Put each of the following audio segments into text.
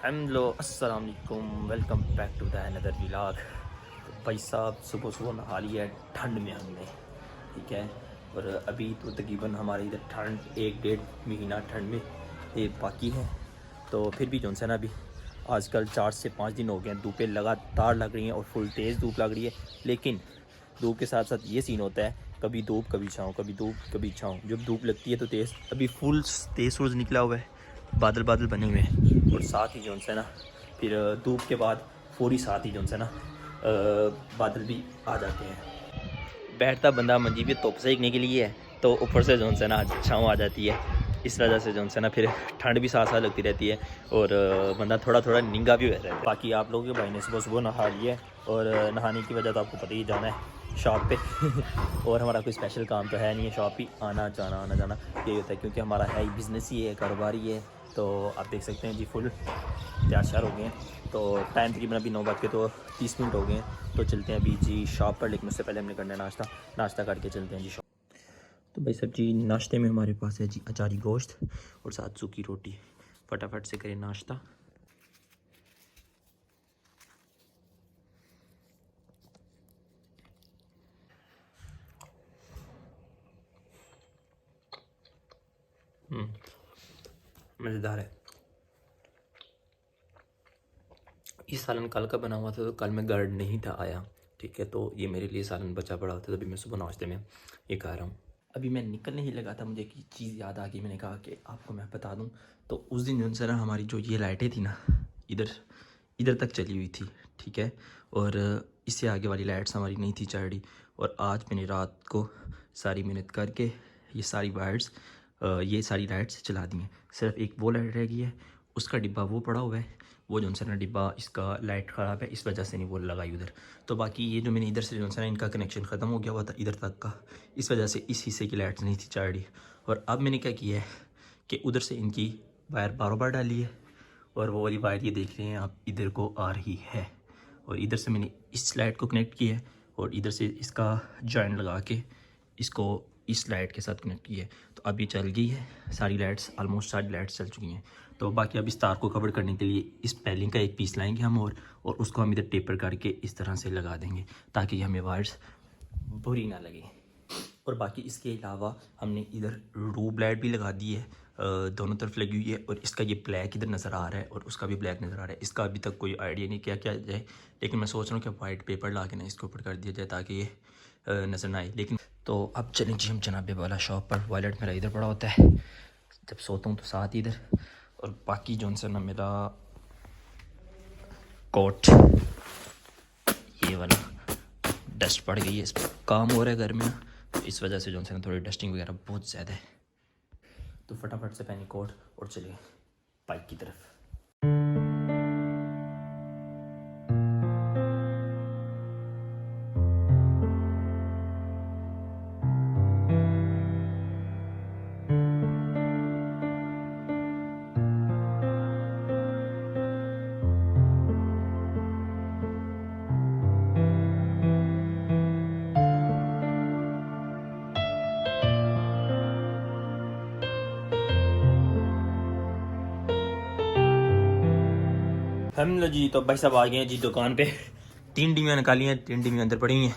Hello अस्सलाम वालेकुम, welcome back to the another vlog. तो भाई साहब सुबह सुबह नहा लिया है ठंड में हमने, ठीक है। और अभी तो तकरीबन हमारे इधर ठंड 1-1.5 महीना ठंड में ये बाकी है। तो फिर भी जो है ना, अभी आजकल 4 से 5 दिन हो गए हैं, धूपें लगातार लग रही हैं और फुल तेज़ धूप लग रही है। लेकिन धूप के साथ साथ ये सीन होता है, कभी धूप कभी छाँव, कभी धूप कभी छाँव। जब धूप लगती है तो तेज़, अभी फुल तेज़ सूरज निकला हुआ है, बादल बादल बने हुए हैं। और साथ ही जो है ना, फिर धूप के बाद फौरी साथ ही जो है ना बादल भी आ जाते हैं। बैठता बंदा मंजी भी धुप सेकने के लिए है, तो ऊपर से जो है ना छाँव आ जाती है। इस वजह से जो है ना फिर ठंड भी साथ साथ लगती रहती है और बंदा थोड़ा थोड़ा निंगा भी हो रहता है। बाकी आप लोगों के भाई ने सुबह सुबह नहा लिया है, और नहाने की वजह तो आपको पता ही, जाना है शॉप पे और हमारा कोई स्पेशल काम तो है नहीं है, शॉप ही आना जाना यही होता है, क्योंकि हमारा है ही बिज़नेस ही है, कारोबार ही है। तो आप देख सकते हैं जी, फुल तैयार श्यार हो गए हैं। तो टाइम तकरीबन अभी 9:30 हो गए हैं। तो चलते हैं अभी जी शॉप पर, लेकिन उससे पहले हमने करना है नाश्ता करके चलते हैं जी शॉप। तो भाई सब जी, नाश्ते में हमारे पास है जी अचारी गोश्त और साथ सूखी रोटी। फटाफट से करें नाश्ता। मज़ेदार है। ये सालन कल का बना हुआ था, तो कल मैं घर नहीं था आया, ठीक है। तो ये मेरे लिए सालन बचा पड़ा था, तभी मैं सुबह नाश्ते में ये खा रहा हूँ। अभी मैं निकलने ही लगा था, मुझे एक चीज़ याद आ गई, मैंने कहा कि आपको मैं बता दूँ। तो उस दिन जो है ना, हमारी जो ये लाइटें थी ना, इधर इधर तक चली हुई थी, ठीक है। और इससे आगे वाली लाइट्स हमारी नहीं थी चल रही। और आज मैंने रात को सारी मेहनत करके ये सारी वायर्स, ये सारी लाइट्स चला दी हैं। सिर्फ एक वो लाइट रह गई है, उसका डिब्बा वो पड़ा हुआ है। वो जो है ना डिब्बा, इसका लाइट ख़राब है, इस वजह से नहीं वो लगाई उधर। तो बाकी ये जो मैंने इधर से जो है ना, इनका कनेक्शन ख़त्म हो गया हुआ था इधर तक का, इस वजह से इस हिस्से की लाइट्स नहीं थी चल रही। और अब मैंने क्या किया है कि उधर से इनकी वायर बारों बार डाली है, और वो वाली वायर ये देख रहे हैं आप, इधर को आ रही है। और इधर से मैंने इस लाइट को कनेक्ट किया है, और इधर से इसका जॉइंट लगा के इसको इस लाइट के साथ कनेक्ट किया है। तो अभी चल गई है सारी लाइट्स, ऑलमोस्ट सारी लाइट्स चल चुकी हैं। तो बाकी अब इस तार को कवर करने के लिए इस पैलिंग का एक पीस लाएंगे हम, और उसको हम इधर टेपर करके इस तरह से लगा देंगे, ताकि हमें वायर्स बुरी ना लगे। और बाकी इसके अलावा हमने इधर ट्यूब लाइट भी लगा दी है, दोनों तरफ लगी हुई है। और इसका ये ब्लैक इधर नज़र आ रहा है, और उसका भी ब्लैक नज़र आ रहा है। इसका अभी तक कोई आइडिया नहीं क्या क्या जाए, लेकिन मैं सोच रहा हूँ कि वाइट पेपर ला के ना इसके ऊपर कर दिया जाए, ताकि ये नज़र ना आए। लेकिन तो अब चलें जी हम जनाबे वाला शॉप पर। वॉलेट मेरा इधर पड़ा होता है जब सोता हूँ, तो साथ इधर। और बाकी जो है ना, मेरा कोट ये वाला डस्ट पड़ गई है, इस पर काम हो रहा है घर में, तो इस वजह से जो है ना थोड़ी डस्टिंग वगैरह बहुत ज़्यादा है। तो फटाफट से पहनी कोट और चलिए बाइक की तरफ। हम लो जी, तो भाई साहब आ गए हैं जी दुकान पे। 3 डिमियाँ निकाली हैं, 3 डिमियाँ अंदर पड़ी हैं,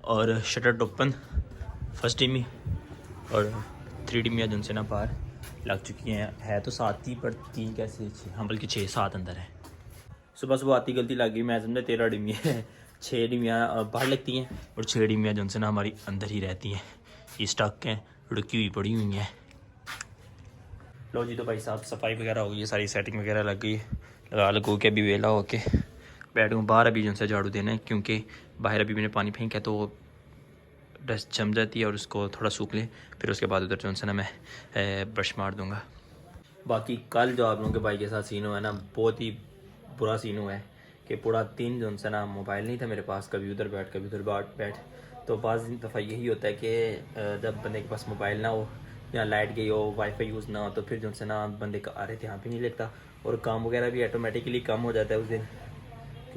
और शटर ओपन फर्स्ट डिमी, और 3 डिमियाँ जो से ना बाहर लग चुकी हैं। है तो 7 ही, पर 3 कैसे 6, हाँ बल्कि 6-7 अंदर है। सुबह सुबह आती गलती लग गई, मैं समझा 13 डिमियाँ है। 6 डिमियाँ बाहर लगती हैं, और 6 डिमियाँ जो से ना हमारी अंदर ही रहती हैं। ये स्टक हैं, रुकी हुई पड़ी हुई हैं। लो जी, तो भाई साहब सफाई वगैरह हो गई है, सारी सेटिंग वगैरह लग गई, लगा लगो के अभी वेला होके बैठूँ बाहर। अभी जो है झाड़ू देना है, क्योंकि बाहर अभी मैंने पानी फेंका तो डस्ट जम जाती है, और उसको थोड़ा सूख ले, फिर उसके बाद उधर जो है ना मैं ब्रश मार दूँगा। बाकी कल जो आप लोगों के भाई के साथ सीन हुआ है ना, बहुत ही बुरा सीन हुआ है कि पूरा दिन जो है ना मोबाइल नहीं था मेरे पास, कभी उधर बैठ कभी उधर बैठ। तो बाज़ दफ़ा यही होता है कि जब बंदे के पास मोबाइल ना हो, या लाइट गई हो, वाईफाई यूज़ ना हो, तो फिर जो है ना बंदे का आ रहे ध्यान भी नहीं लगता, और काम वगैरह भी ऑटोमेटिकली कम हो जाता है उस दिन,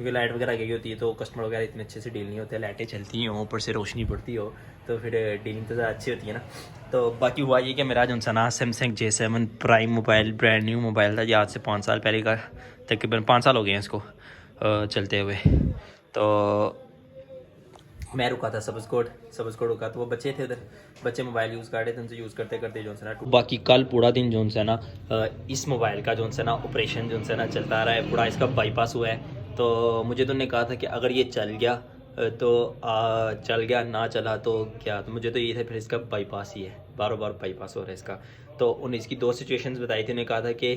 क्योंकि लाइट वगैरह गई होती है तो कस्टमर वगैरह इतने अच्छे से डील नहीं होते, लाइटें चलती हों ऊपर से रोशनी पड़ती हो तो फिर डीलिंग तो ज़्यादा अच्छी होती है ना। तो बाकी हुआ ये कि मेरा जो सा ना Samsung J7 prime mobile brand new mobile था, ये आज से 5 साल पहले का, तकरीबन 5 साल हो गए हैं इसको चलते हुए। तो मैं रुका था सब्ज़ कोट रुका, तो वो बच्चे थे उधर, बच्चे मोबाइल यूज़ कर रहे थे, उनसे यूज़ करते करते जो है ना बाकी कल पूरा दिन जो है ना इस मोबाइल का जो है ना ऑपरेशन जो है ना चलता रहा है, पूरा इसका बाईपास हुआ है। तो मुझे तो उन्होंने कहा था कि अगर ये चल गया तो चल गया, ना चला तो क्या, तो मुझे तो ये था फिर इसका बाईपास ही है, बार बाईपास हो रहा है इसका। तो उन्हें इसकी 2 सिचुएशंस बताई थी, उन्हें कहा था कि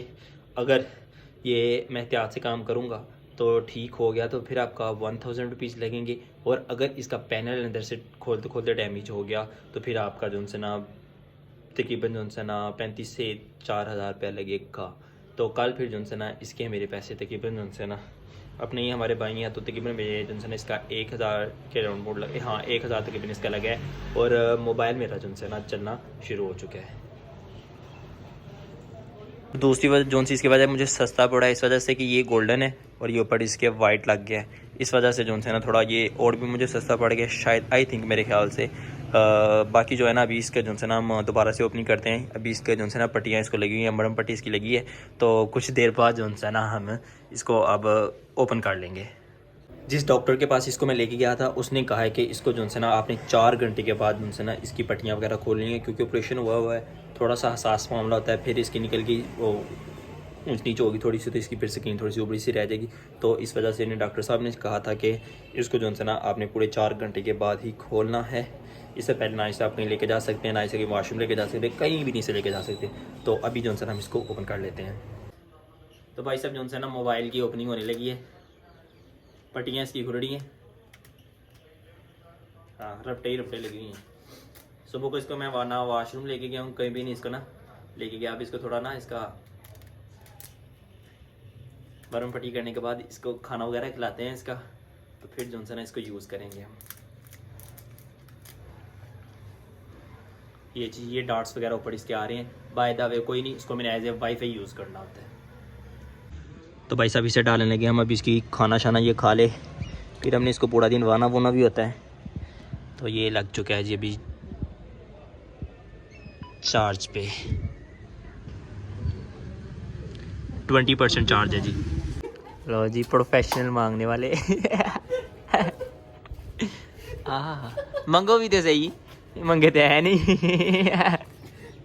अगर ये मैं एहतियात से काम करूँगा तो ठीक हो गया तो फिर आपका 1000 रुपीज़ लगेंगे, और अगर इसका पैनल अंदर से खोलते खोलते डैमेज हो गया तो फिर आपका जो है ना तकरीबन जो है ना 35 से 4000 रुपया लगेगा। तो कल फिर जो है ना इसके मेरे पैसे तकरीबन जो है ना अपने ही हमारे भाई हैं, तो तकरीबन मेरे जो है ना इसका 1000 के राउंड बोर्ड लगे, हाँ 1000 तकरीबन इसका लगा है, और मोबाइल मेरा जो है ना चलना शुरू हो चुका है। दूसरी वजह जोन सी इसकी वजह मुझे सस्ता पड़ा है इस वजह से कि ये गोल्डन है और ये ऊपर इसके वाइट लग गया है, इस वजह से जो है ना थोड़ा ये और भी मुझे सस्ता पड़ गया शायद, आई थिंक मेरे ख्याल से। बाकी जो है ना अभी इसके जो है ना हम दोबारा से ओपनिंग करते हैं, अभी इसके जो है ना पट्टियाँ इसको लगी हुई हैं, मरम पट्टी इसकी लगी है, तो कुछ देर बाद जो है ना हम इसको अब ओपन कर लेंगे। जिस डॉक्टर के पास इसको मैं लेके गया था उसने कहा है कि इसको जो है ना आपने 4 घंटे के बाद जो है ना इसकी पट्टियाँ वगैरह खोलनी है, क्योंकि ऑपरेशन हुआ है, थोड़ा सा हसास मामला होता है, फिर इसकी निकल गई वो ऊँच नीचे होगी थोड़ी सी, तो इसकी फिर स्किन थोड़ी सी ऊपरी सी रह जाएगी। तो इस वजह से डॉक्टर साहब ने कहा था कि इसको जो है ना आपने पूरे 4 घंटे के बाद ही खोलना है, इससे पहले ना इसे आप कहीं लेके जा सकते हैं, ना इसे वॉशरूम लेके जा सकते, कहीं भी नहीं से लेके जा सकते। तो अभी जो है ना हम इसको ओपन कर लेते हैं। तो भाई साहब जो है ना मोबाइल की ओपनिंग होने लगी है, पट्टियाँ इसकी खुल रही हैं, हाँ रपटे लगी हुई हैं। सुबह को इसको मैं ना वॉशरूम लेके गया हूँ, कहीं भी नहीं इसको ना लेके गया। अब इसको थोड़ा ना इसका मरम पट्टी करने के बाद इसको खाना वगैरह खिलाते हैं इसका, तो फिर जो है ना इसको यूज़ करेंगे हम। ये चीज़ ये डार्ट्स वगैरह ऊपर इसके आ रहे हैं, बाय द वे कोई नहीं, इसको मैंने एज ए वाईफाई यूज़ करना होता है। तो भाई साहब इसे डालने लगे हम, अब इसकी खाना शाना ये खा ले, फिर हमने इसको पूरा दिन वाना वोना भी होता है। तो ये लग चुका है जी अभी चार्ज पे, 20% चार्ज है जी। लो जी प्रोफेशनल मांगने वाले मंगो भी तो सही, मंगे तो है नहीं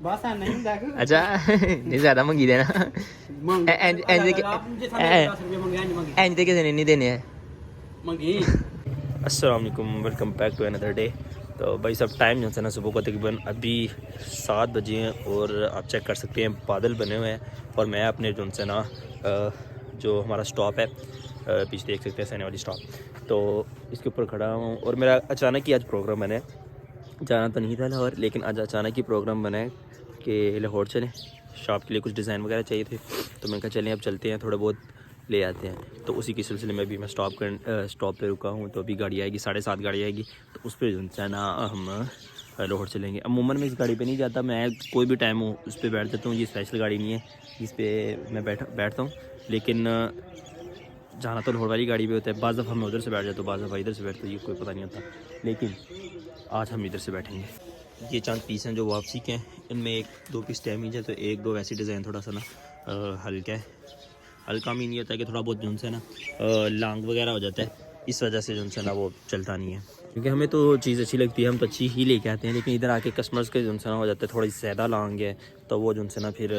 बस नहीं अच्छा नहीं ज़्यादा मंगी देना, एंज के किसी ने नहीं देने हैं। अस्सलाम वालेकुम, welcome back to another day. तो भाई सब टाइम जो है ना सुबह को तकरीबन अभी 7 बजे हैं, और आप चेक कर सकते हैं बादल बने हुए हैं, और मैं अपने जो है ना जो हमारा स्टॉप है पीछे देख सकते हैं सहने वाली स्टॉप, तो इसके ऊपर खड़ा हूँ। और मेरा अचानक ही आज प्रोग्राम बना है, जाना तो नहीं था लाहौर, लेकिन आज अचानक ही प्रोग्राम बना है कि लाहौर चलें, शॉप के लिए कुछ डिज़ाइन वगैरह चाहिए थे, तो मैंने कहा चलें अब चलते हैं, थोड़ा बहुत ले आते हैं। तो उसी के सिलसिले में अभी मैं स्टॉप पे रुका हूँ, तो अभी गाड़ी आएगी 7:30 गाड़ी आएगी, तो उस पर जो है ना हम लाहौर चलेंगे। अमूमन मैं इस गाड़ी पे नहीं जाता, मैं कोई भी टाइम हो उस पर बैठ जाता हूँ, ये स्पेशल गाड़ी नहीं है इस पर मैं बैठता हूँ, लेकिन जाना तो लाहौर वाली गाड़ी पे होता है। बाज़ दफ़ा मैं उधर से बैठ जाता हूँ, बाज़ दफ़ा इधर से बैठता हूँ, ये कोई पता नहीं होता, लेकिन आज हम इधर से बैठेंगे। ये चंद पीस हैं जो वापसी के हैं, इनमें 1-2 पीस डैमेज है, तो 1-2 वैसी डिज़ाइन थोड़ा सा ना हल्का है, हल्का में नहीं होता है कि थोड़ा बहुत जो है ना लांग वगैरह हो जाता है, इस वजह से जो है ना वो चलता नहीं है, क्योंकि हमें तो चीज़ अच्छी लगती है, हम तो अच्छी ही लेके आते हैं, लेकिन इधर आके कस्टमर्स के जो है ना हो जाता है थोड़ी ज़्यादा लांग है, तो वो जो है ना फिर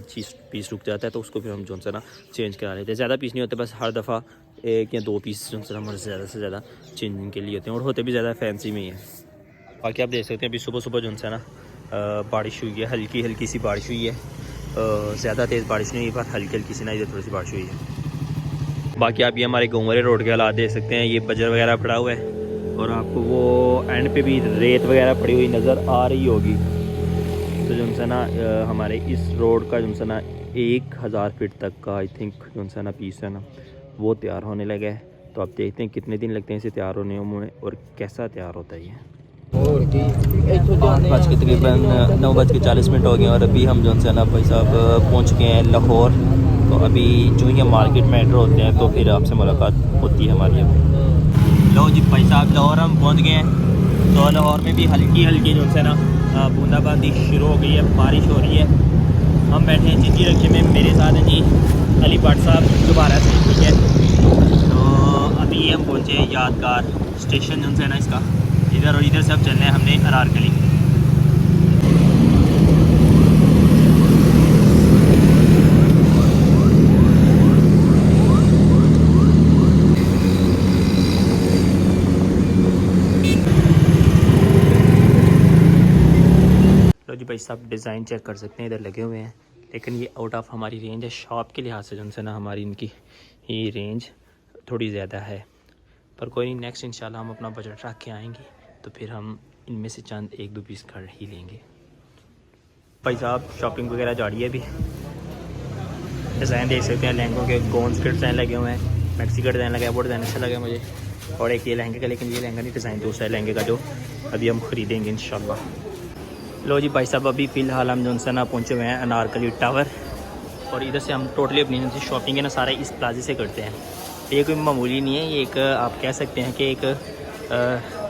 चीज़ पीस रुक जाता है, तो उसको फिर हम जो है ना चेंज करा लेते हैं। ज़्यादा पीस नहीं होते, बस हर दफ़ा 1 या 2 पीस जो है ना हमारे ज़्यादा से ज़्यादा चेंजिंग के लिए होते हैं, और होते भी ज़्यादा फैंसी में ही है। बाकी आप देख सकते हैं अभी सुबह सुबह जो है ना बारिश हुई है, हल्की सी बारिश हुई है, ज़्यादा तेज़ बारिश नहीं हुई, पर हल्की सी ना इधर थोड़ी सी बारिश हुई है। बाकी आप ये हमारे गोमरे रोड के हालात देख सकते हैं, ये बजर वगैरह पड़ा हुआ है, और आपको वो एंड पे भी रेत वगैरह पड़ी हुई नज़र आ रही होगी। तो जो है ना हमारे इस रोड का जो है ना 1000 फीट तक का आई थिंक जो है ना पीस है ना वो तैयार होने लगा है। तो आप देखते हैं कितने दिन लगते हैं इसे तैयार होने में, और कैसा तैयार होता है ये। 8 तकरीबन 9:40 हो गए, और अभी हम जो है ना भाई साहब पहुँच गए हैं लाहौर। तो अभी जो ही हम मार्केट में एंटर होते हैं तो फिर आपसे मुलाकात होती है हमारी। अब लो जी भाई साहब, लाहौर हम पहुँच गए हैं। तो लाहौर में भी हल्की हल्की जो है ना बूंदाबांदी शुरू हो गई है, बारिश हो रही है। हम बैठे हैं चिंची रखे में, मेरे साथ हैं जी अली भट्ट साहब दोबारा से, ठीक है। तो अभी हम पहुँचे हैं यादगार स्टेशन जो है ना इसका, इधर और इधर से अब चलना है हमने अनारकली। लो जी भाई साहब, डिज़ाइन चेक कर सकते हैं, इधर लगे हुए हैं, लेकिन ये आउट ऑफ हमारी रेंज है। शॉप के लिहाज से जो है ना हमारी इनकी ही रेंज थोड़ी ज़्यादा है, पर कोई नहीं, नेक्स्ट इंशाल्लाह हम अपना बजट रख के आएंगे तो फिर हम इनमें से चंद एक दो पीस कर ही लेंगे। भाई साहब शॉपिंग वगैरह जारी है अभी। डिज़ाइन देख सकते हैं लहंगों के, गोन्स के डिज़ाइन लगे हुए हैं, मैक्सी का डिज़ाइन लगा है, वो डिज़ाइन अच्छा लगा मुझे। और एक ये लहंगे का, लेकिन ये लहंगा नहीं, डिज़ाइन दूसरा है लहंगे का जो अभी हम ख़रीदेंगे इंशाल्लाह। लो जी भाई साहब, अभी फ़िलहाल हम जो ना पहुँचे हुए हैं अनारकली टावर, और इधर से हम टोटली अपनी जो शॉपिंग है ना सारा इस प्लाजे से करते हैं। ये कोई मामूली नहीं है, ये एक आप कह सकते हैं कि एक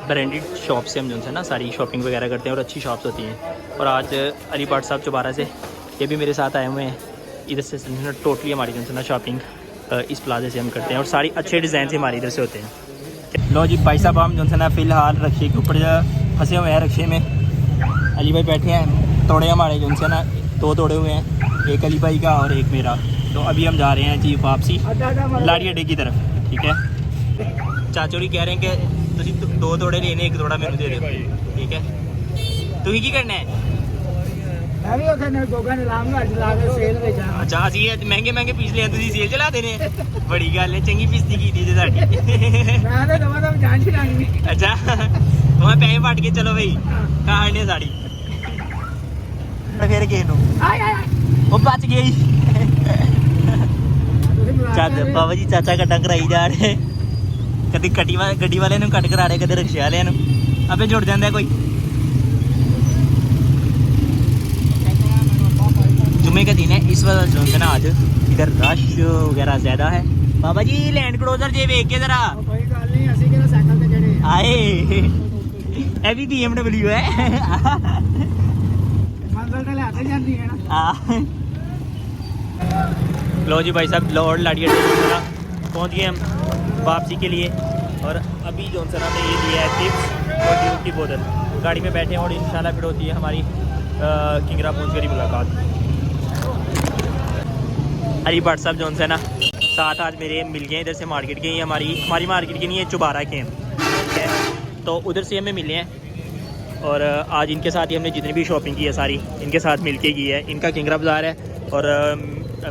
ब्रांडेड शॉप से हम जो है ना सारी शॉपिंग वगैरह करते हैं, और अच्छी शॉप्स होती हैं। और आज अली भट्ट साहब चौबारा से ये भी मेरे साथ आए हुए हैं। इधर से टोटली हमारी जो है ना शॉपिंग इस प्लाजे से हम करते हैं, और सारी अच्छे डिज़ाइन से हमारे इधर से होते हैं। लो जी भाई साहब, हम जो है ना फ़िलहाल रक्शे के ऊपर फंसे हुए हैं। रक्शे में अली भाई बैठे हैं, तोड़े हमारे जो है ना 2 तोड़े हुए हैं, एक अली भाई का और एक मेरा। तो अभी हम जा रहे हैं जी वापसी लाड़ी अड्डे की तरफ, ठीक है। चाचोरी कह रहे हैं कि तुम 2 तोड़े लेने, 1 तोड़ा मैंने दे दो, ठीक है। तू ही की करना है? अच्छा असी महंगे महंगे पीस लिया, तुम सेल चला देने, बड़ी गल है, चंगी पीसती की थी साड़ी। अच्छा तुम्हें पैसे फट के चलो भाई, कहाँ ने साड़ी फिर किस वो बच गई। बाबा जी चाचा कट्टा कराई जा रहे, कभी गड्डी वाले कट करा रहे, कभी रिक्शे वाले अबे जुड़ जाता कोई। जुम्मे का दिन है, इस वजह से है ना आज इधर रश वगैरह ज्यादा है। बाबा जी लैंड क्रूजर जे वेख के जरा आए, भी BMW है। लो जी भाई साहब, लाहौर लाड़ी अड्डे पहुँच गए हम वापसी के लिए, और अभी जो सर ने ये दिया है टिप्स और ड्यूब की बोतल, गाड़ी में बैठे हैं, और इंशाल्लाह फिर होती है हमारी किंगरा पहुँच कर मुलाकात। अली भट्ट साहब जो है ना साथ आज मेरे मिल गए, इधर से मार्केट के ही, हमारी मार्केट के नहीं है, चौबारा के हैं, ठीक है। तो उधर से हमें मिले हैं, और आज इनके साथ ही हमने जितनी भी शॉपिंग की है सारी इनके साथ मिलके की है। इनका किंगरा बाज़ार है और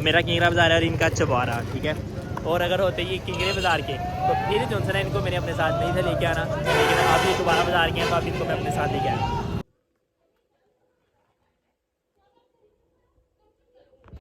मेरा किंगरा बाज़ार है, और इनका चौबारा, ठीक है। और अगर होते ये किंगरे बाज़ार के तो फिर जो है इनको मैंने अपने साथ नहीं था लेके आना, लेकिन अब ये चौबारा बाज़ार के हैं तो अब इनको मैं अपने साथ लेके आया।